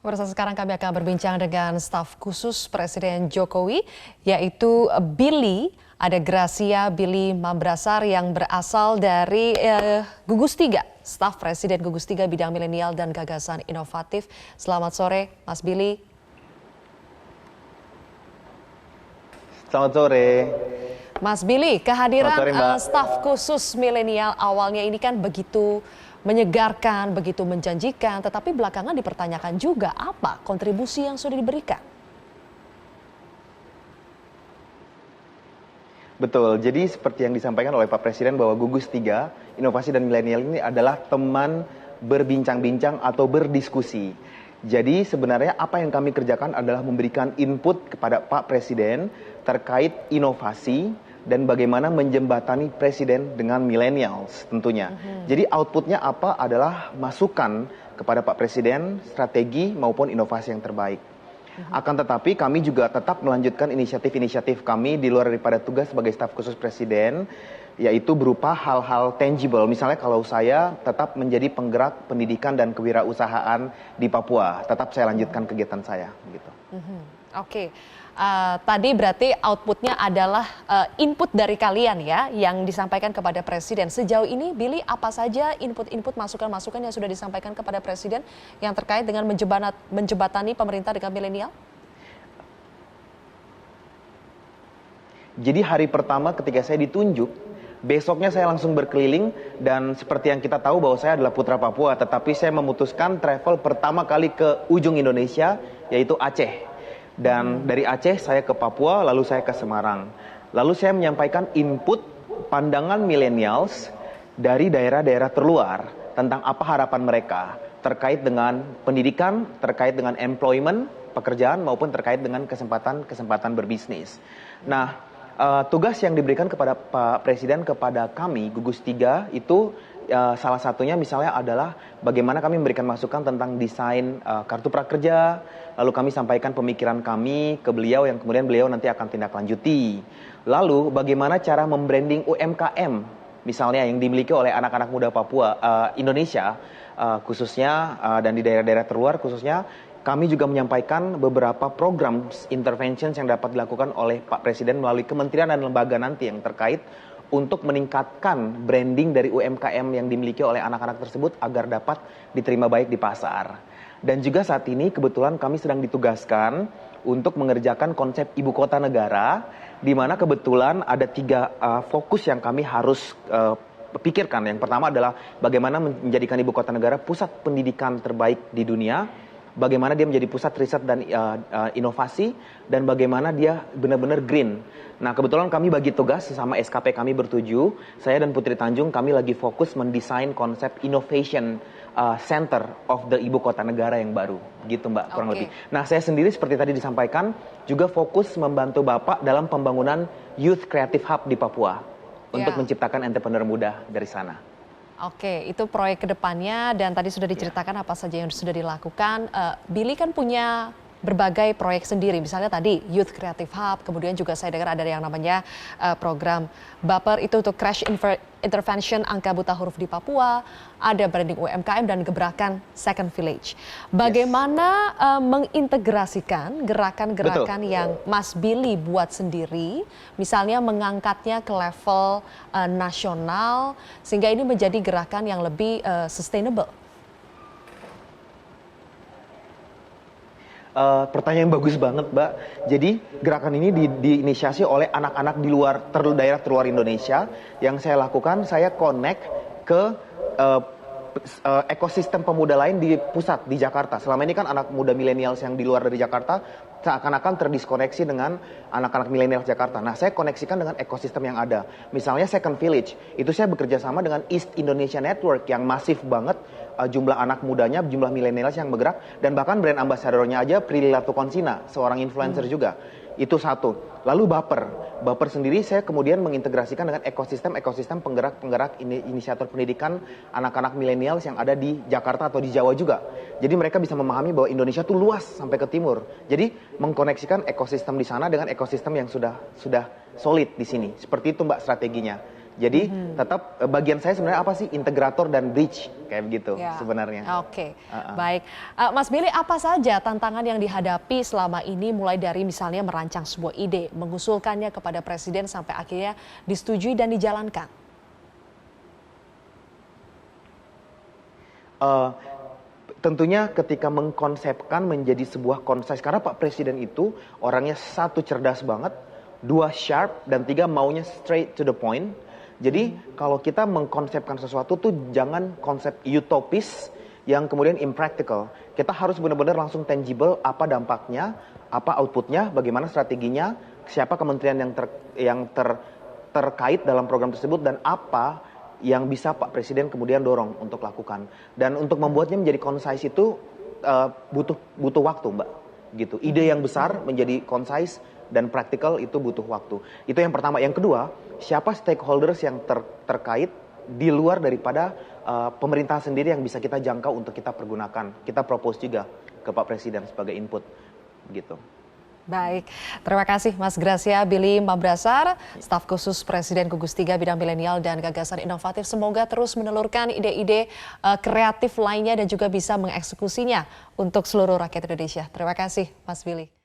Pemirsa, sekarang kami akan berbincang dengan staf khusus Presiden Jokowi, yaitu Billy. Ada Gracia Billy Mambrasar yang berasal dari Gugus Tiga, staf Presiden Gugus Tiga bidang milenial dan gagasan inovatif. Selamat sore, Mas Billy. Selamat sore. Mas Billy, kehadiran Sore, Mbak. staf khusus milenial awalnya ini kan begitu menyegarkan, begitu menjanjikan, tetapi belakangan dipertanyakan juga apa kontribusi yang sudah diberikan. Betul, jadi seperti yang disampaikan oleh Pak Presiden bahwa Gugus Tiga, Inovasi dan Milenial ini adalah teman berbincang-bincang atau berdiskusi. Jadi sebenarnya apa yang kami kerjakan adalah memberikan input kepada Pak Presiden terkait inovasi dan bagaimana menjembatani Presiden dengan millennials tentunya. Jadi outputnya apa adalah masukan kepada Pak Presiden, strategi maupun inovasi yang terbaik. Akan tetapi kami juga tetap melanjutkan inisiatif-inisiatif kami di luar daripada tugas sebagai staf khusus Presiden, yaitu berupa hal-hal tangible. Misalnya kalau saya tetap menjadi penggerak pendidikan dan kewirausahaan di Papua, tetap saya lanjutkan kegiatan saya. Gitu. Oke. Tadi berarti outputnya adalah input dari kalian ya yang disampaikan kepada Presiden. Sejauh ini Billy, apa saja input-input masukan-masukan yang sudah disampaikan kepada Presiden yang terkait dengan menjebatani pemerintah dengan milenial? Jadi hari pertama ketika saya ditunjuk, besoknya saya langsung berkeliling dan seperti yang kita tahu bahwa saya adalah putra Papua, tetapi saya memutuskan travel pertama kali ke ujung Indonesia, yaitu Aceh. Dan dari Aceh saya ke Papua, lalu saya ke Semarang. Lalu saya menyampaikan input pandangan millennials dari daerah-daerah terluar tentang apa harapan mereka terkait dengan pendidikan, terkait dengan employment, pekerjaan maupun terkait dengan kesempatan berbisnis. Nah, tugas yang diberikan kepada Pak Presiden kepada kami Gugus Tiga itu salah satunya misalnya adalah bagaimana kami memberikan masukan tentang desain kartu prakerja, lalu kami sampaikan pemikiran kami ke beliau yang kemudian beliau nanti akan tindak lanjuti. Lalu bagaimana cara membranding UMKM misalnya yang dimiliki oleh anak-anak muda Papua, Indonesia khususnya dan di daerah-daerah terluar khususnya. Kami juga menyampaikan beberapa program interventions yang dapat dilakukan oleh Pak Presiden melalui kementerian dan lembaga nanti yang terkait untuk meningkatkan branding dari UMKM yang dimiliki oleh anak-anak tersebut agar dapat diterima baik di pasar. Dan juga saat ini kebetulan kami sedang ditugaskan untuk mengerjakan konsep ibu kota negara, di mana kebetulan ada tiga fokus yang kami harus pikirkan. Yang pertama adalah bagaimana menjadikan ibu kota negara pusat pendidikan terbaik di dunia, bagaimana dia menjadi pusat riset dan inovasi, dan bagaimana dia benar-benar green. Nah, kebetulan kami bagi tugas sesama SKP kami bertujuh, saya dan Putri Tanjung, kami lagi fokus mendesain konsep innovation center of the ibu kota negara yang baru. Gitu Mbak, kurang lebih. Nah, saya sendiri seperti tadi disampaikan, juga fokus membantu Bapak dalam pembangunan Youth Creative Hub di Papua untuk menciptakan entrepreneur muda dari sana. Oke, itu proyek kedepannya dan tadi sudah diceritakan apa saja yang sudah dilakukan. Billy kan punya berbagai proyek sendiri, misalnya tadi Youth Creative Hub, kemudian juga saya dengar ada yang namanya program Baper itu untuk crash intervention angka buta huruf di Papua, ada branding UMKM dan gebrakan Second Village. Bagaimana mengintegrasikan gerakan-gerakan yang Mas Billy buat sendiri, misalnya mengangkatnya ke level nasional, sehingga ini menjadi gerakan yang lebih sustainable? Pertanyaan yang bagus banget, Mbak. Jadi gerakan ini diinisiasi oleh anak-anak di luar daerah terluar Indonesia. Yang saya lakukan, saya connect ke ekosistem pemuda lain di pusat di Jakarta. Selama ini kan anak muda milenials yang di luar dari Jakarta seakan-akan terdiskoneksi dengan anak-anak milenial Jakarta. Nah, saya koneksikan dengan ekosistem yang ada. Misalnya Second Village, itu saya bekerja sama dengan East Indonesia Network yang masif banget jumlah anak mudanya, jumlah milenials yang bergerak, dan bahkan brand ambasadornya aja Prilly Latukonsina, seorang influencer juga. Itu satu. Lalu Baper sendiri saya kemudian mengintegrasikan dengan ekosistem penggerak-penggerak inisiator pendidikan anak-anak milenials yang ada di Jakarta atau di Jawa juga. Jadi mereka bisa memahami bahwa Indonesia tuh luas sampai ke timur. Jadi mengkoneksikan ekosistem di sana dengan ekosistem yang sudah solid di sini. Seperti itu Mbak strateginya. Jadi tetap bagian saya sebenarnya apa sih, integrator dan bridge kayak begitu Ya. sebenarnya. Oke, baik. Mas Billy, apa saja tantangan yang dihadapi selama ini mulai dari misalnya merancang sebuah ide, mengusulkannya kepada presiden sampai akhirnya disetujui dan dijalankan? Tentunya ketika mengkonsepkan menjadi sebuah concise, karena Pak Presiden itu orangnya satu cerdas banget, dua sharp, dan tiga maunya straight to the point. Jadi kalau kita mengkonsepkan sesuatu tuh jangan konsep utopis yang kemudian impractical. Kita harus benar-benar langsung tangible, apa dampaknya, apa outputnya, bagaimana strateginya, siapa kementerian yang terkait dalam program tersebut, dan apa yang bisa Pak Presiden kemudian dorong untuk lakukan. Dan untuk membuatnya menjadi concise itu butuh waktu, Mbak. Gitu. Ide yang besar menjadi concise dan praktikal itu butuh waktu. Itu yang pertama. Yang kedua, siapa stakeholders yang terkait di luar daripada pemerintah sendiri yang bisa kita jangkau untuk kita pergunakan. Kita propose juga ke Pak Presiden sebagai input. Gitu. Baik, terima kasih Mas Gracia Billy Mambrasar, staf khusus Presiden Gugus 3 bidang milenial dan gagasan inovatif. Semoga terus menelurkan ide-ide kreatif lainnya dan juga bisa mengeksekusinya untuk seluruh rakyat Indonesia. Terima kasih Mas Billy.